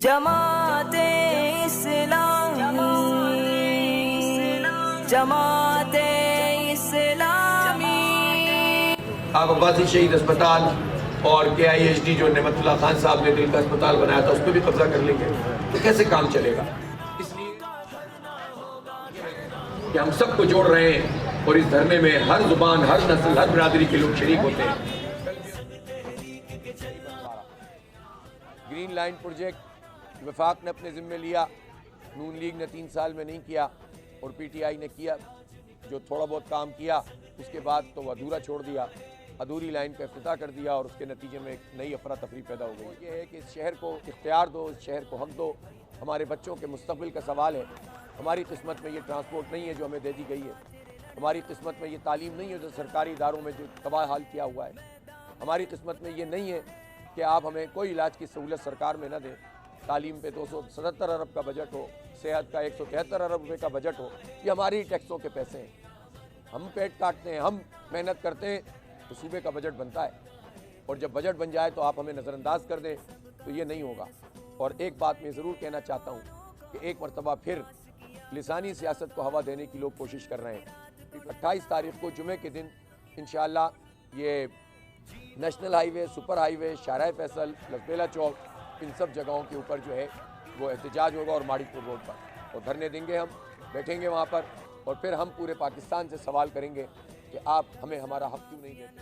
جماعت اسلامی جماعت اسلامی آپ عباسی شہید اسپتال اور KIHD جو نعمت اللہ خان صاحب نے دل کا اسپتال بنایا تھا اس پہ بھی قبضہ کر لیں گے تو کیسے کام چلے گا؟ اس لیے کہ ہم سب کو جوڑ رہے ہیں اور اس دھرنے میں ہر زبان، ہر نسل، ہر برادری کے لوگ شریک ہوتے ہیں۔ گرین لائن پروجیکٹ وفاق نے اپنے ذمہ لیا، نون لیگ نے 3 سال میں نہیں کیا اور PTI نے کیا، جو تھوڑا بہت کام کیا اس کے بعد تو وہ ادھورا چھوڑ دیا، ادھوری لائن کا افتتاح کر دیا اور اس کے نتیجے میں ایک نئی افراتفری پیدا ہو گئی۔ یہ ہے کہ اس شہر کو اختیار دو، اس شہر کو حق دو، ہمارے بچوں کے مستقبل کا سوال ہے۔ ہماری قسمت میں یہ ٹرانسپورٹ نہیں ہے جو ہمیں دے دی گئی ہے، ہماری قسمت میں یہ تعلیم نہیں ہے جو سرکاری اداروں میں جو تباہ حال کیا ہوا ہے، ہماری قسمت میں یہ نہیں ہے کہ آپ ہمیں کوئی علاج کی سہولت سرکار میں نہ دیں، تعلیم پہ 277 ارب کا بجٹ ہو، صحت کا 173 ارب روپے کا بجٹ ہو، یہ ہماری ٹیکسوں کے پیسے ہیں، ہم پیٹ کاٹتے ہیں، ہم محنت کرتے ہیں تو صوبے کا بجٹ بنتا ہے، اور جب بجٹ بن جائے تو آپ ہمیں نظر انداز کر دیں تو یہ نہیں ہوگا۔ اور ایک بات میں ضرور کہنا چاہتا ہوں کہ ایک مرتبہ پھر لسانی سیاست کو ہوا دینے کی لوگ کوشش کر رہے ہیں۔ 28 تاریخ کو جمعے کے دن انشاءاللہ یہ نیشنل ہائی وے، سپر ہائی وے، شاہراہ فیصل، لسبیلا چوک، ان سب جگہوں کے اوپر جو ہے وہ احتجاج ہوگا اور ماڑی پور روڈ پر، اور دھرنے دیں گے، ہم بیٹھیں گے وہاں پر اور پھر ہم پورے پاکستان سے سوال کریں گے کہ آپ ہمیں ہمارا حق کیوں نہیں دیتے۔